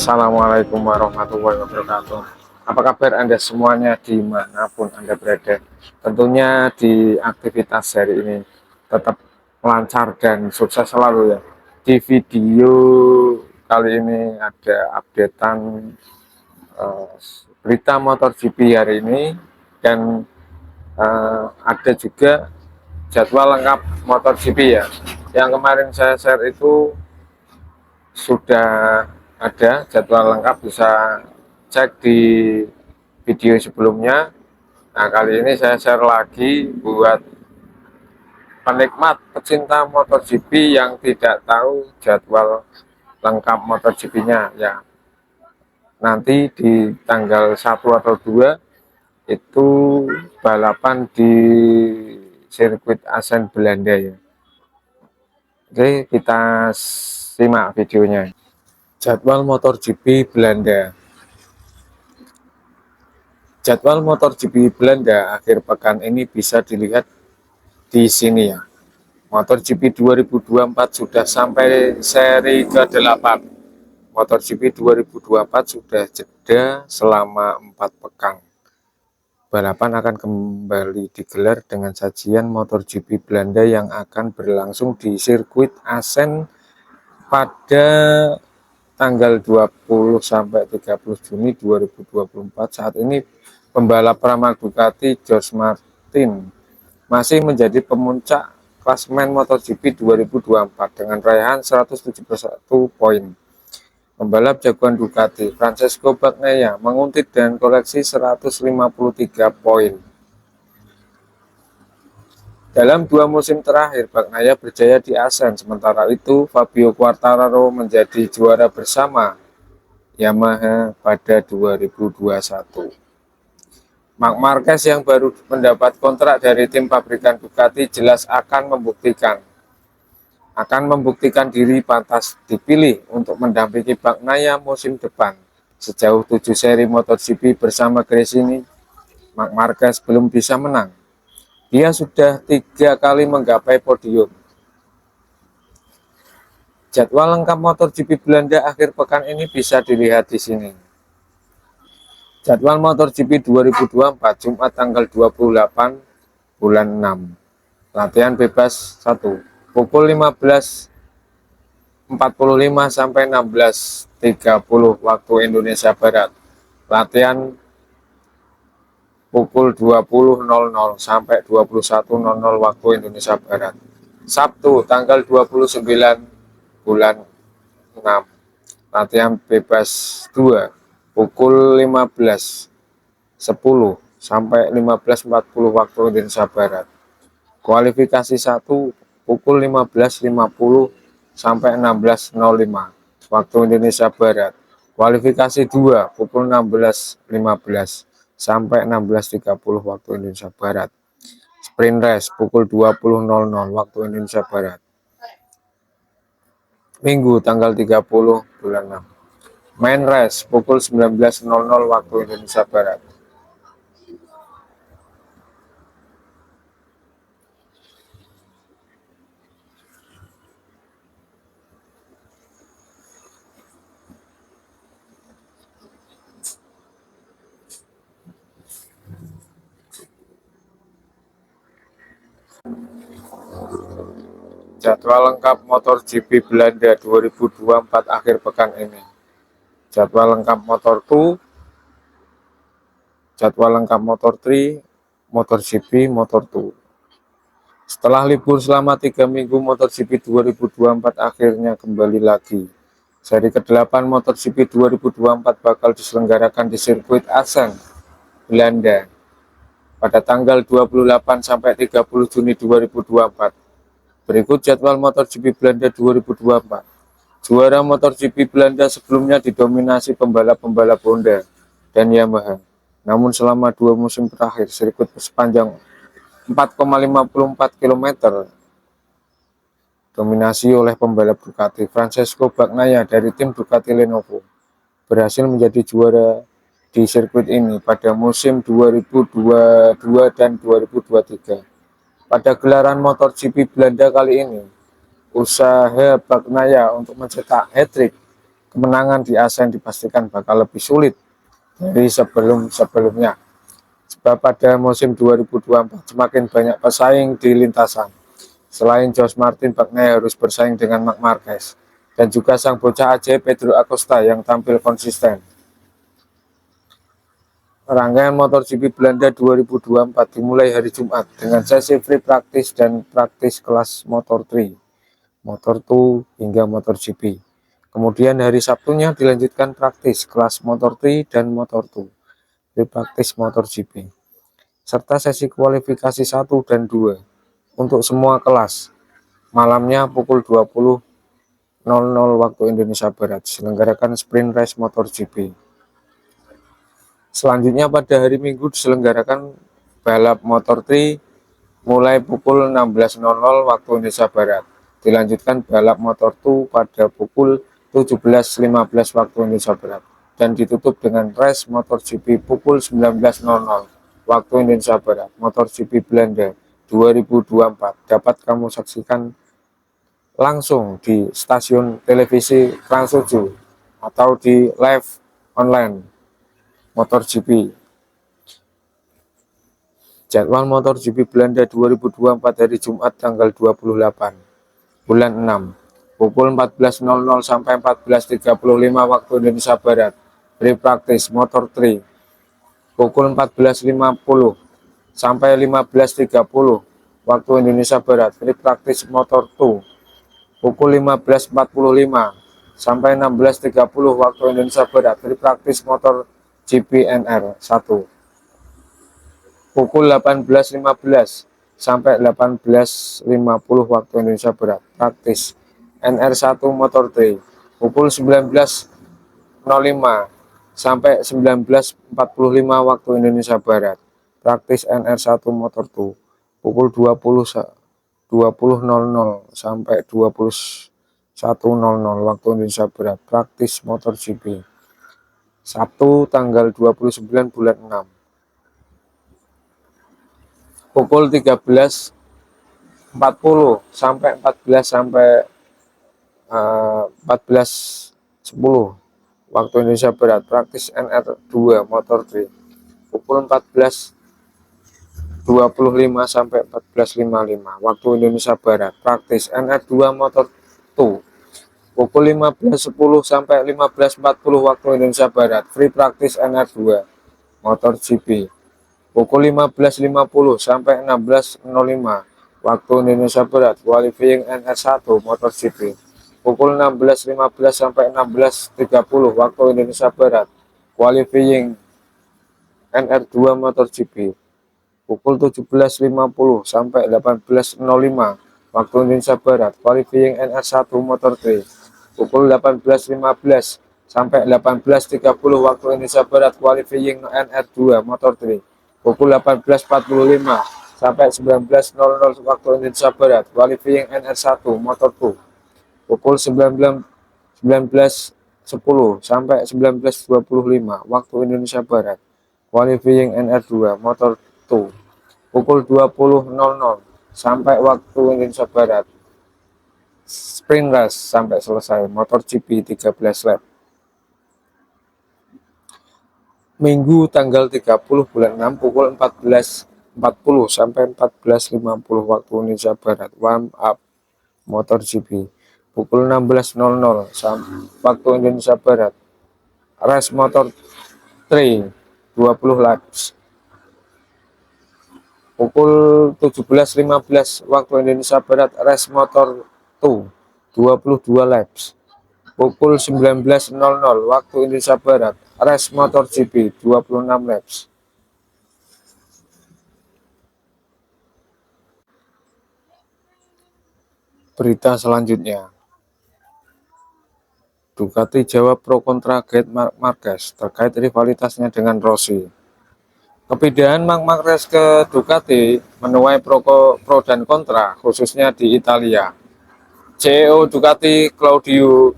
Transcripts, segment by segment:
Assalamualaikum warahmatullahi wabarakatuh. Apa kabar Anda semuanya dimanapun Anda berada? Tentunya di aktivitas hari ini tetap lancar dan sukses selalu ya. Di video kali ini ada updatean eh, berita MotoGP hari ini dan ada juga jadwal lengkap MotoGP ya. Yang kemarin saya share itu sudah ada jadwal lengkap, bisa cek di video sebelumnya. Nah, kali ini saya share lagi buat penikmat pecinta MotoGP yang tidak tahu jadwal lengkap MotoGP-nya ya. Nanti di tanggal 1 atau 2 itu balapan di sirkuit Assen Belanda ya. Oke, kita simak videonya. Jadwal MotoGP Belanda. Jadwal MotoGP Belanda akhir pekan ini bisa dilihat di sini ya. MotoGP 2024 sudah sampai seri ke-8. MotoGP 2024 sudah jeda selama 4 pekan. Balapan akan kembali digelar dengan sajian MotoGP Belanda yang akan berlangsung di sirkuit Assen pada tanggal 20 sampai 30 Juni 2024. Saat ini pembalap Pramac Ducati Jorge Martin masih menjadi pemuncak klasemen MotoGP 2024 dengan raihan 171 poin. Pembalap jagoan Ducati Francesco Bagnaia menguntit dengan koleksi 153 poin. Dalam 2 musim terakhir, Bagnaia berjaya di Assen. Sementara itu, Fabio Quartararo menjadi juara bersama Yamaha pada 2021. Marc Marquez yang baru mendapat kontrak dari tim pabrikan Ducati jelas akan membuktikan diri pantas dipilih untuk mendampingi Bagnaia musim depan. Sejauh 7 seri MotoGP bersama Gresini, Marc Marquez belum bisa menang. Dia sudah 3 kali menggapai podium. Jadwal lengkap MotoGP Belanda akhir pekan ini bisa dilihat di sini. Jadwal MotoGP 2024 Jumat tanggal 28 bulan 6. Latihan bebas 1 pukul 15.45 sampai 16.30 waktu Indonesia Barat. Latihan pukul 20.00 sampai 21.00 waktu Indonesia Barat. Sabtu tanggal 29 bulan 6. Latihan bebas 2 pukul 15.10 sampai 15.40 waktu Indonesia Barat. Kualifikasi 1 pukul 15.50 sampai 16.05 waktu Indonesia Barat. Kualifikasi 2 pukul 16.15 sampai 16.30 waktu Indonesia Barat. Sprint race pukul 20.00 waktu Indonesia Barat. Minggu tanggal 30 bulan 6. Main race pukul 19.00 waktu Indonesia Barat. Jadwal lengkap MotoGP Belanda 2024 akhir pekan ini. Jadwal lengkap Motor2, jadwal lengkap Motor3, MotoGP, Motor2. Setelah libur selama 3 minggu, MotoGP 2024 akhirnya kembali lagi. Seri ke-8 MotoGP 2024 bakal diselenggarakan di sirkuit Assen, Belanda pada tanggal 28 sampai 30 Juni 2024. Berikut jadwal MotoGP Belanda 2024. Juara MotoGP Belanda sebelumnya didominasi pembalap-pembalap Honda dan Yamaha. Namun selama 2 musim terakhir, sirkuit sepanjang 4,54 km dominasi oleh pembalap Ducati. Francesco Bagnaia dari tim Ducati Lenovo berhasil menjadi juara di sirkuit ini pada musim 2022 dan 2023. Pada gelaran MotoGP Belanda kali ini, usaha Bagnaia untuk mencetak hat-trick kemenangan di Asen dipastikan bakal lebih sulit dari sebelum-sebelumnya. Sebab pada musim 2024 semakin banyak pesaing di lintasan. Selain George Martin, Bagnaia harus bersaing dengan Marc Marquez dan juga sang bocah ajaib Pedro Acosta yang tampil konsisten. Rangkaian MotoGP Belanda 2024 dimulai hari Jumat dengan sesi free practice dan praktis kelas Motor3, Motor2 hingga MotoGP. Kemudian hari Sabtunya dilanjutkan praktis kelas Motor3 dan Motor2, free practice MotoGP, serta sesi kualifikasi 1 dan 2 untuk semua kelas. Malamnya pukul 20.00 waktu Indonesia Barat diselenggarakan sprint race MotoGP. Selanjutnya pada hari Minggu diselenggarakan balap Motor3 mulai pukul 16.00 waktu Indonesia Barat. Dilanjutkan balap Motor2 pada pukul 17.15 waktu Indonesia Barat dan ditutup dengan race MotoGP pukul 19.00 waktu Indonesia Barat. MotoGP Belanda 2024 dapat kamu saksikan langsung di stasiun televisi Trans 7 atau di live online MotoGP. Jadwal MotoGP Belanda 2024 hari Jumat tanggal 28 bulan 6 pukul 14.00 sampai 14.35 waktu Indonesia Barat. Free practice Motor3 pukul 14.50 sampai 15.30 waktu Indonesia Barat. Free practice Motor2 pukul 15.45 sampai 16.30 waktu Indonesia Barat. Free practice Motor GPNR 1 pukul 18.15 sampai 18.50 waktu Indonesia Barat. Praktis NR1 Motor3 pukul 19.05 sampai 19.45 waktu Indonesia Barat. Praktis NR1 Motor2 pukul 20.00 sampai 21.00 waktu Indonesia Barat. Praktis MotoGP Sabtu tanggal 29 bulan 6 pukul 13.40 sampai 14.10 waktu Indonesia Barat. Praktis NR2 Motor3 pukul 14.25 sampai 14.55 waktu Indonesia Barat. Praktis NR2 Motor2 pukul 15.10 sampai 15.40 waktu Indonesia Barat. Free practice NR2 MotoGP pukul 15.50 sampai 16.05 waktu Indonesia Barat. Qualifying NR1 MotoGP pukul 16.15 sampai 16.30 waktu Indonesia Barat. Qualifying NR2 MotoGP pukul 17.50 sampai 18.05 waktu Indonesia Barat. Qualifying NR1 Motor3 pukul 18.15 sampai 18.30 waktu Indonesia Barat. Qualifying NR2 Motor3 pukul 18.45 sampai 19.00 waktu Indonesia Barat. Qualifying NR1 Motor2 pukul 19.10 sampai 19.25 waktu Indonesia Barat. Qualifying NR2 Motor2 pukul 20.00 sampai waktu Indonesia Barat. Sprint race sampai selesai. MotoGP 13 lap. Minggu tanggal 30 bulan 6 pukul 14.40 sampai 14.50 waktu Indonesia Barat. Warm up MotoGP pukul 16.00 waktu Indonesia Barat. Race Motor3 20 laps pukul 17.15 waktu Indonesia Barat. Race Motor2 22 laps pukul 19.00 waktu Indonesia Barat. Race MotoGP 26 laps. Berita selanjutnya, Ducati jawab pro kontra Marc Marquez terkait rivalitasnya dengan Rossi. Kepindahan Marc Marquez ke Ducati menuai pro dan kontra, khususnya di Italia. CEO Ducati Claudio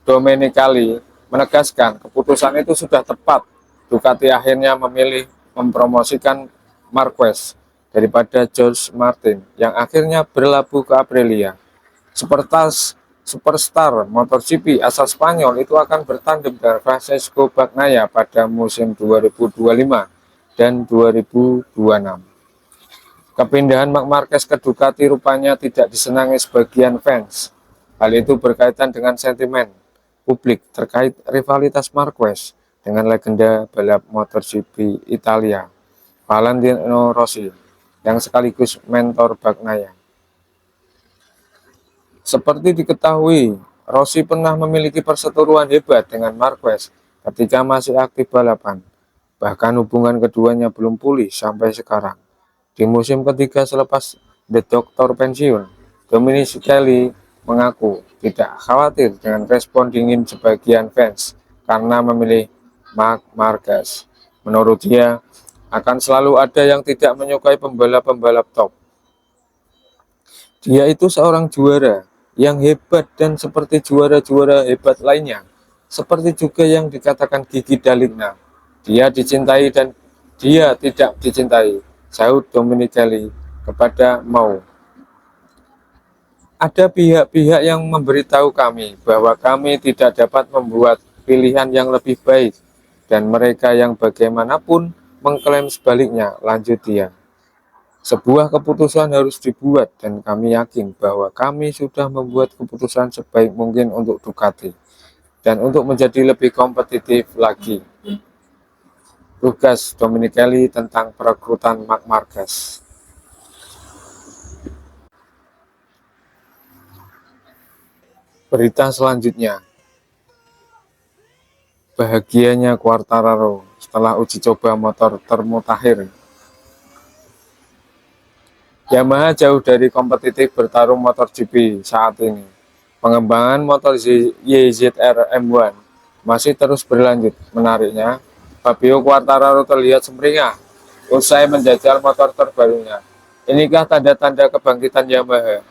Domenicali menegaskan keputusan itu sudah tepat. Ducati akhirnya memilih mempromosikan Marquez daripada George Martin yang akhirnya berlabuh ke Aprilia. Superstar MotoGP asal Spanyol itu akan bertandem dengan Francesco Bagnaia pada musim 2025 dan 2026. Kepindahan Marc Marquez ke Ducati rupanya tidak disenangi sebagian fans. Hal itu berkaitan dengan sentimen publik terkait rivalitas Marquez dengan legenda balap MotoGP Italia, Valentino Rossi, yang sekaligus mentor Bagnaia. Seperti diketahui, Rossi pernah memiliki perseteruan hebat dengan Marquez ketika masih aktif balapan. Bahkan hubungan keduanya belum pulih sampai sekarang. Di musim ketiga selepas The Doctor pensiun, Dominic Kelly mengaku tidak khawatir dengan respon dingin sebagian fans karena memilih Marc Marquez. Menurut dia, akan selalu ada yang tidak menyukai pembalap-pembalap top. Dia itu seorang juara yang hebat dan seperti juara-juara hebat lainnya. Seperti juga yang dikatakan Gigi Dalina. Dia dicintai dan dia tidak dicintai, sahut Domenicali kepada Mau. Ada pihak-pihak yang memberitahu kami bahwa kami tidak dapat membuat pilihan yang lebih baik dan mereka yang bagaimanapun mengklaim sebaliknya, lanjut dia. Sebuah keputusan harus dibuat dan kami yakin bahwa kami sudah membuat keputusan sebaik mungkin untuk Ducati dan untuk menjadi lebih kompetitif lagi. Tugas Domenicali tentang perekrutan Marc Marquez. Berita selanjutnya, bahagianya Quartararo setelah uji coba motor termutakhir. Yamaha jauh dari kompetitif bertarung MotoGP saat ini. Pengembangan motor YZR M1 masih terus berlanjut. Menariknya, Fabio Quartararo terlihat sumringah usai menjajal motor terbarunya. Inikah tanda-tanda kebangkitan Yamaha?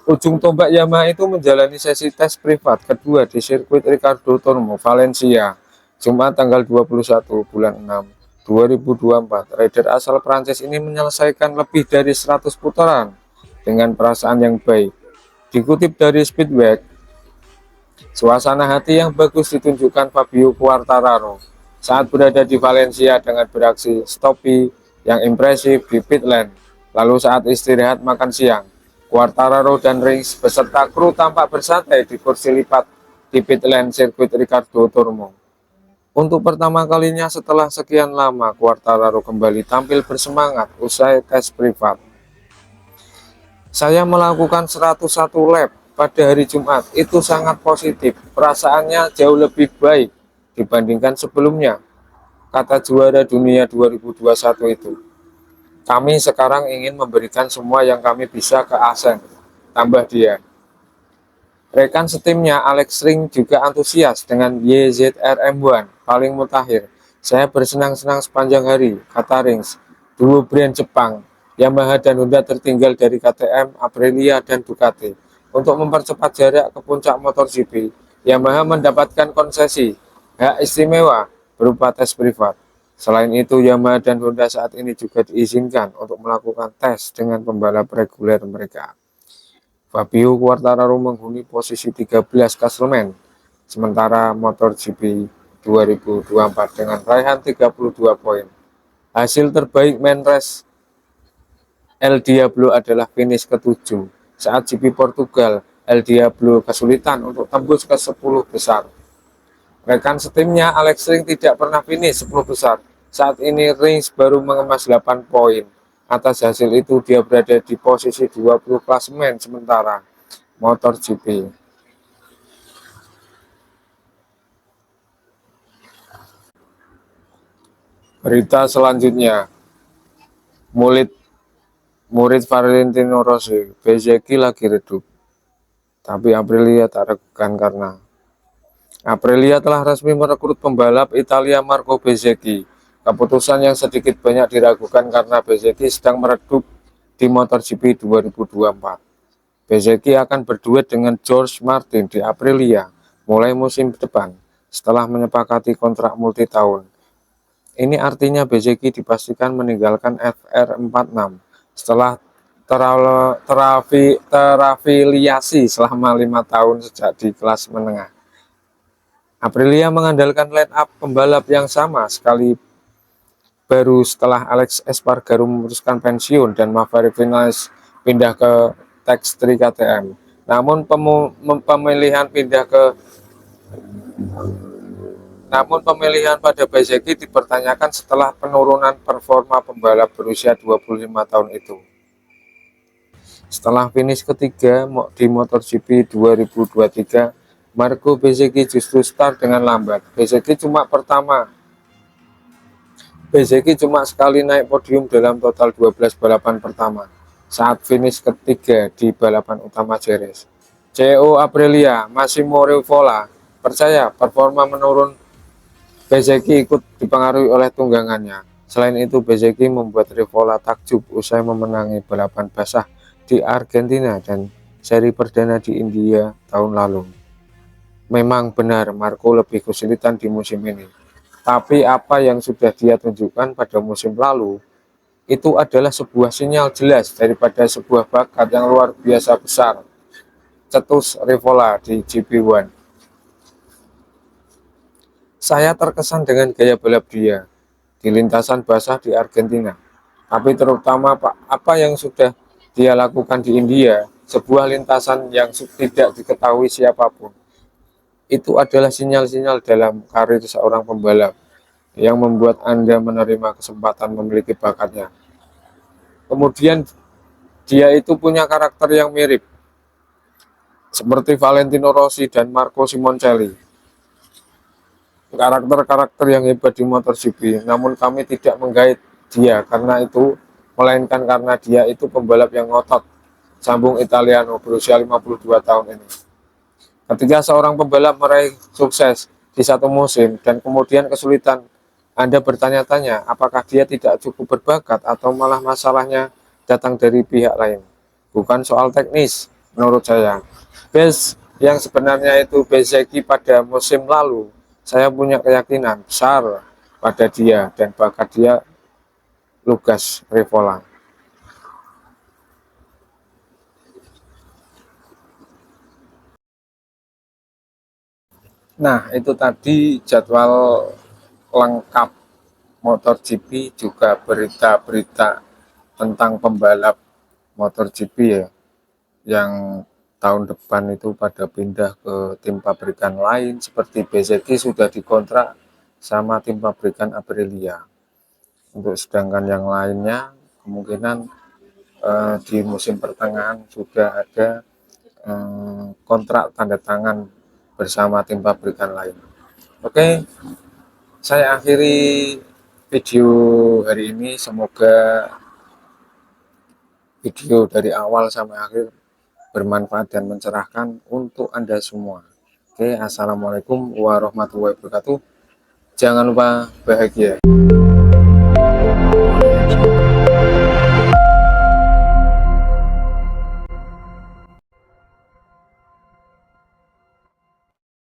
Ujung tombak Yamaha itu menjalani sesi tes privat kedua di sirkuit Ricardo Tormo, Valencia, Jumat tanggal 21 bulan 6, 2024. Rider asal Prancis ini menyelesaikan lebih dari 100 putaran dengan perasaan yang baik. Dikutip dari Speedway, suasana hati yang bagus ditunjukkan Fabio Quartararo saat berada di Valencia dengan beraksi stoppie yang impresif di pit lane. Lalu saat istirahat makan siang, Quartararo dan Rins beserta kru tampak bersantai di kursi lipat di pit lane sirkuit Ricardo Tormo. Untuk pertama kalinya setelah sekian lama, Quartararo kembali tampil bersemangat usai tes privat. Saya melakukan 101 lap pada hari Jumat, itu sangat positif, perasaannya jauh lebih baik dibandingkan sebelumnya, kata juara dunia 2021 itu. Kami sekarang ingin memberikan semua yang kami bisa ke Asen, tambah dia. Rekan setimnya Alex Rins juga antusias dengan YZR M1 paling mutakhir. Saya bersenang-senang sepanjang hari, kata Rins. Duo brand Jepang, Yamaha dan Honda tertinggal dari KTM, Aprilia, dan Ducati. Untuk mempercepat jarak ke puncak MotoGP, Yamaha mendapatkan konsesi hak istimewa berupa tes privat. Selain itu, Yamaha dan Honda saat ini juga diizinkan untuk melakukan tes dengan pembalap reguler mereka. Fabio Quartararo menghuni posisi 13 klasemen, sementara MotoGP 2024 dengan raihan 32 poin. Hasil terbaik main race El Diablo adalah finish ke-7 saat GP Portugal. El Diablo kesulitan untuk tembus ke 10 besar. Rekan setimnya Alex Rins tidak pernah finish 10 besar. Saat ini Rins baru mengemas 8 poin. Atas hasil itu dia berada di posisi 20 klasemen sementara MotoGP. Berita selanjutnya, murid Valentino Rossi, Bezzecchi lagi redup. Tapi Aprilia tak ragukan karena Aprilia telah resmi merekrut pembalap Italia Marco Bezzecchi. Keputusan yang sedikit banyak diragukan karena Bezzecchi sedang meredup di MotoGP 2024. Bezzecchi akan berduet dengan George Martin di Aprilia mulai musim depan setelah menyepakati kontrak multi tahun. Ini artinya Bezzecchi dipastikan meninggalkan FR46 setelah terafiliasi selama 5 tahun sejak di kelas menengah. Aprilia mengandalkan line up pembalap yang sama sekali baru setelah Alex Espargaro memutuskan pensiun dan Maverick Vinales pindah ke Tech3 KTM. Namun pemilihan pada Bezzecchi dipertanyakan setelah penurunan performa pembalap berusia 25 tahun itu. Setelah finish ketiga di MotoGP 2023, Marco Bezzecchi justru start dengan lambat. Bezzecchi cuma sekali naik podium dalam total 12 balapan pertama saat finish ketiga di balapan utama Jerez. CEO Aprilia, Massimo Rivola, percaya performa menurun Bezzecchi ikut dipengaruhi oleh tunggangannya. Selain itu, Bezzecchi membuat Rivola takjub usai memenangi balapan basah di Argentina dan seri perdana di India tahun lalu. Memang benar Marco lebih kesulitan di musim ini. Tapi apa yang sudah dia tunjukkan pada musim lalu itu adalah sebuah sinyal jelas daripada sebuah bakat yang luar biasa besar, cetus Rivola di GP1. Saya terkesan dengan gaya balap dia di lintasan basah di Argentina, tapi terutama apa yang sudah dia lakukan di India, sebuah lintasan yang tidak diketahui siapapun. Itu adalah sinyal-sinyal dalam karir seorang pembalap yang membuat Anda menerima kesempatan memiliki bakatnya. Kemudian dia itu punya karakter yang mirip seperti Valentino Rossi dan Marco Simoncelli, karakter-karakter yang hebat di MotoGP. Namun kami tidak menggait dia karena itu, melainkan karena dia itu pembalap yang ngotot, sambung Italiano berusia 52 tahun ini. Ketika seorang pembalap meraih sukses di satu musim dan kemudian kesulitan, Anda bertanya-tanya apakah dia tidak cukup berbakat atau malah masalahnya datang dari pihak lain. Bukan soal teknis menurut saya. Base yang sebenarnya itu Bezzecchi pada musim lalu, saya punya keyakinan besar pada dia dan bakat dia, Lucas Rivola. Nah, itu tadi jadwal lengkap MotoGP, juga berita-berita tentang pembalap MotoGP ya, yang tahun depan itu pada pindah ke tim pabrikan lain, seperti Bezzecchi sudah dikontrak sama tim pabrikan Aprilia. Untuk sedangkan yang lainnya kemungkinan di musim pertengahan sudah ada kontrak tanda tangan bersama tim pabrikan lain. Oke, saya akhiri video hari ini. Semoga video dari awal sampai akhir bermanfaat dan mencerahkan untuk Anda semua. Oke, assalamualaikum warahmatullahi wabarakatuh. Jangan lupa bahagia.